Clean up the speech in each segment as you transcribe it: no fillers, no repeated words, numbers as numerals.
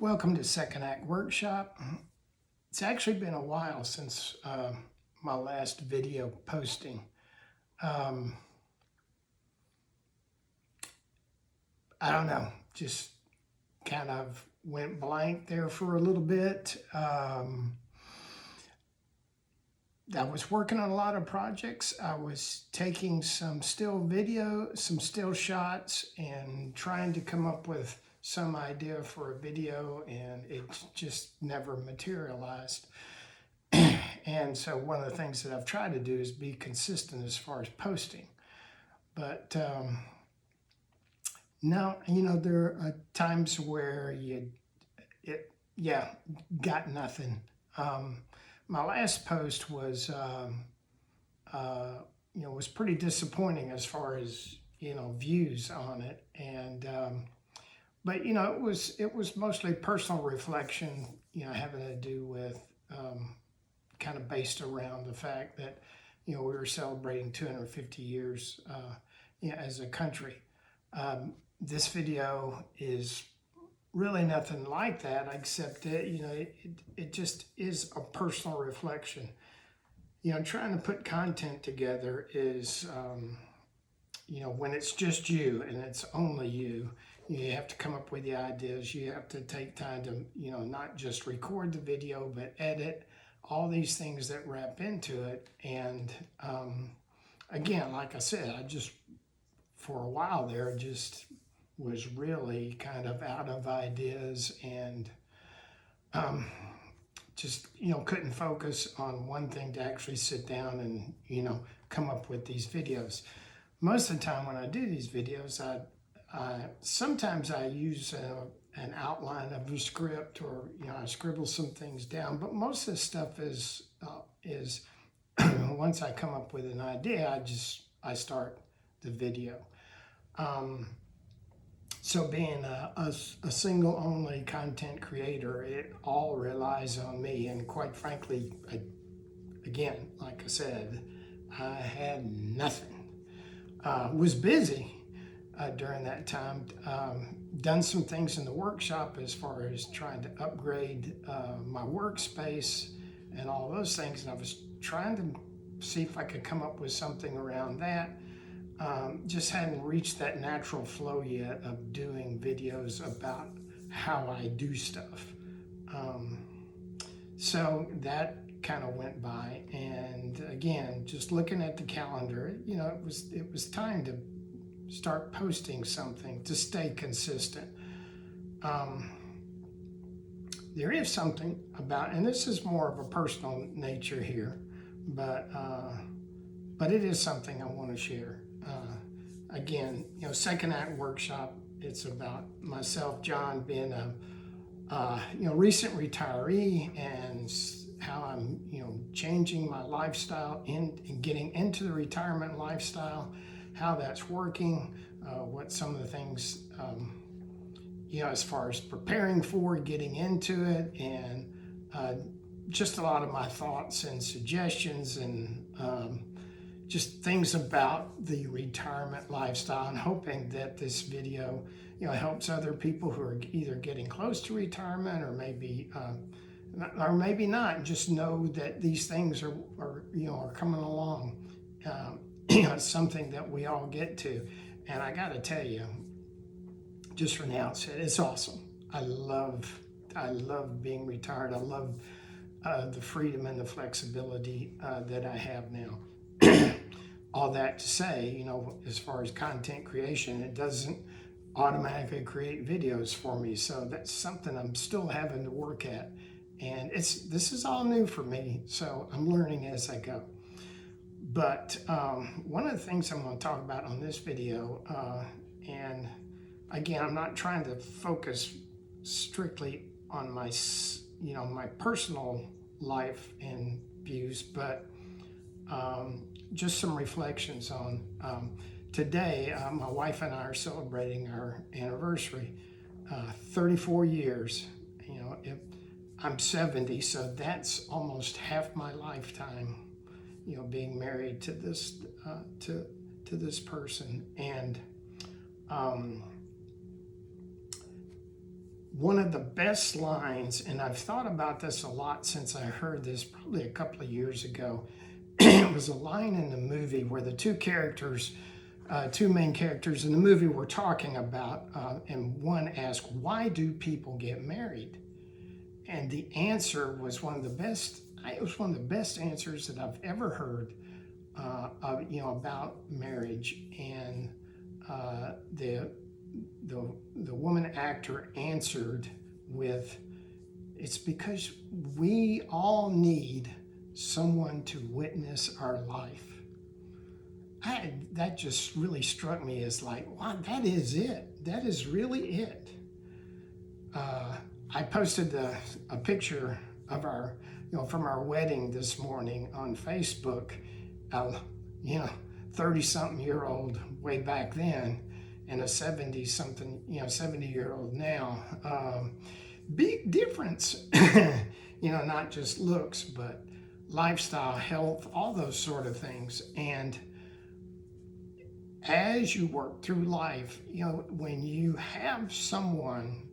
Welcome to Second Act Workshop. It's actually been a while since my last video posting. I don't know, just kind of went blank there for a little bit. I was working on a lot of projects. I was taking some still shots and trying to come up with some idea for a video, and it just never materialized. And so one of the things that I've tried to do is be consistent as far as posting. But now, there are times where got nothing. My last post was, was pretty disappointing as far as, views on it. And, but, it was mostly personal reflection, having to do with, kind of based around the fact that, we were celebrating 250 years, as a country. This video is really nothing like that, except that, it just is a personal reflection. Trying to put content together is, when it's just you and it's only you, you have to come up with the ideas. You have to take time to, not just record the video, but edit, all these things that wrap into it. And again, like I said, I just, for a while there, just was really kind of out of ideas and just, couldn't focus on one thing to actually sit down and, come up with these videos. Most of the time when I do these videos, sometimes I use an outline of a script, or I scribble some things down. But most of this stuff is once I come up with an idea, I start the video. So being a single only content creator, it all relies on me. And quite frankly, again, like I said, I had nothing. Was busy during that time. Done some things in the workshop as far as trying to upgrade my workspace and all those things. And I was trying to see if I could come up with something around that. Just hadn't reached that natural flow yet of doing videos about how I do stuff. So that kind of went by, and again, just looking at the calendar, it was time to start posting something to stay consistent. There is something about, and this is more of a personal nature here, but it is something I want to share. Again, Second Act Workshop, it's about myself, John, being a recent retiree, and how I'm changing my lifestyle and getting into the retirement lifestyle, how that's working, what some of the things as far as preparing for getting into it, and just a lot of my thoughts and suggestions, and just things about the retirement lifestyle, and hoping that this video helps other people who are either getting close to retirement or maybe not, just know that these things are coming along. It's something that we all get to. And I got to tell you, just from the outset, it's awesome. I love being retired. I love the freedom and the flexibility that I have now. All that to say, as far as content creation, it doesn't automatically create videos for me. So that's something I'm still having to work at. And this is all new for me, so I'm learning as I go. But one of the things I'm going to talk about on this video, and again, I'm not trying to focus strictly on my personal life and views, but just some reflections on today. My wife and I are celebrating our anniversary, 34 years. I'm 70, so that's almost half my lifetime, being married to this to this person. And one of the best lines, and I've thought about this a lot since I heard this probably a couple of years ago. It was a line in the movie where the two main characters in the movie were talking about, and one asked, "Why do people get married?" And the answer was one of the best. It was one of the best answers that I've ever heard, about marriage. And the woman actor answered with, "It's because we all need someone to witness our life." That just really struck me as like, wow, that is it. That is really it. I posted a picture of our, from our wedding this morning on Facebook. 30-something-year-old way back then, and a 70-year-old now. Big difference, not just looks, but lifestyle, health, all those sort of things. And as you work through life, when you have someone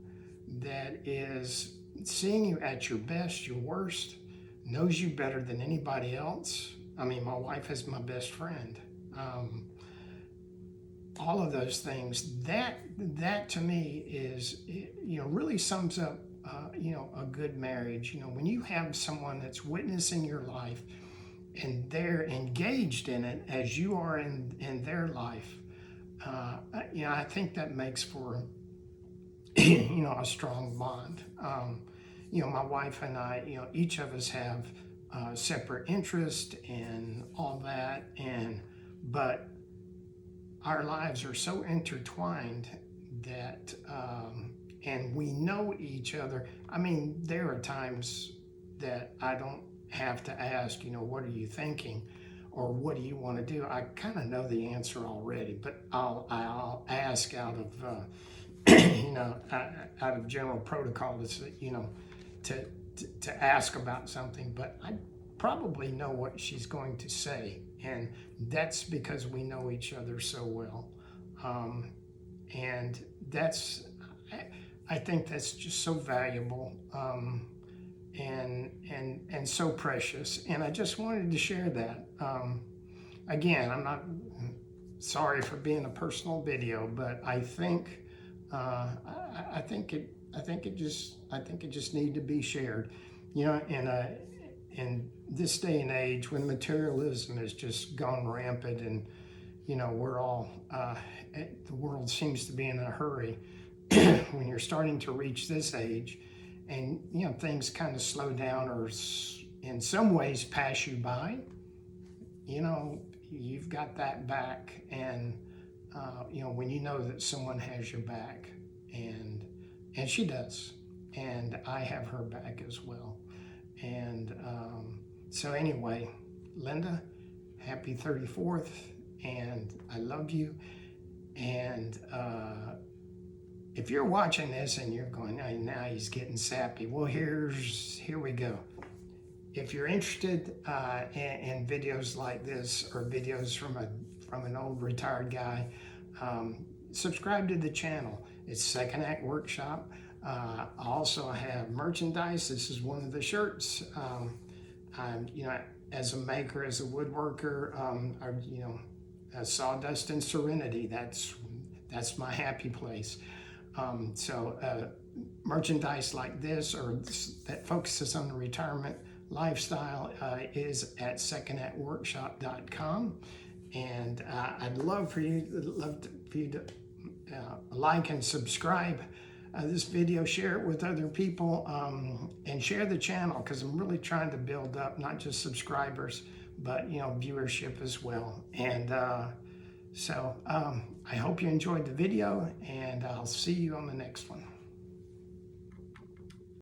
that is seeing you at your best, your worst, knows you better than anybody else. I mean, my wife is my best friend. All of those things, that to me is, really sums up, a good marriage. When you have someone that's witnessing your life and they're engaged in it as you are in their life, I think that makes for, a strong bond. My wife and I, each of us have separate interest and all that, but our lives are so intertwined that, and we know each other. I mean, there are times that I don't have to ask, what are you thinking, or what do you want to do? I kind of know the answer already, but I'll ask out of, out of general protocol, to ask about something, but I probably know what she's going to say, and that's because we know each other so well. And I think that's just so valuable, and so precious. And I just wanted to share that. Again, I'm not sorry for being a personal video, but I think it just needed to be shared. In this day and age, when materialism has just gone rampant, and we're all the world seems to be in a hurry. When you're starting to reach this age, and things kind of slow down, or in some ways pass you by, you've got that back, and when you know that someone has your back, and she does, and I have her back as well. And so anyway, Linda, happy 34th, and I love you. And if you're watching this and you're going, "Oh, now he's getting sappy," well, here we go. If you're interested in videos like this, or videos from an old retired guy, subscribe to the channel. It's Second Act Workshop. I also have merchandise. This is one of the shirts. I'm, as a maker, as a woodworker, Sawdust and Serenity. That's my happy place. So merchandise like this, or that focuses on the retirement lifestyle, is at secondactworkshop.com. And I'd love for you to like and subscribe this video, share it with other people, and share the channel, because I'm really trying to build up not just subscribers, but viewership as well. And so I hope you enjoyed the video, and I'll see you on the next one.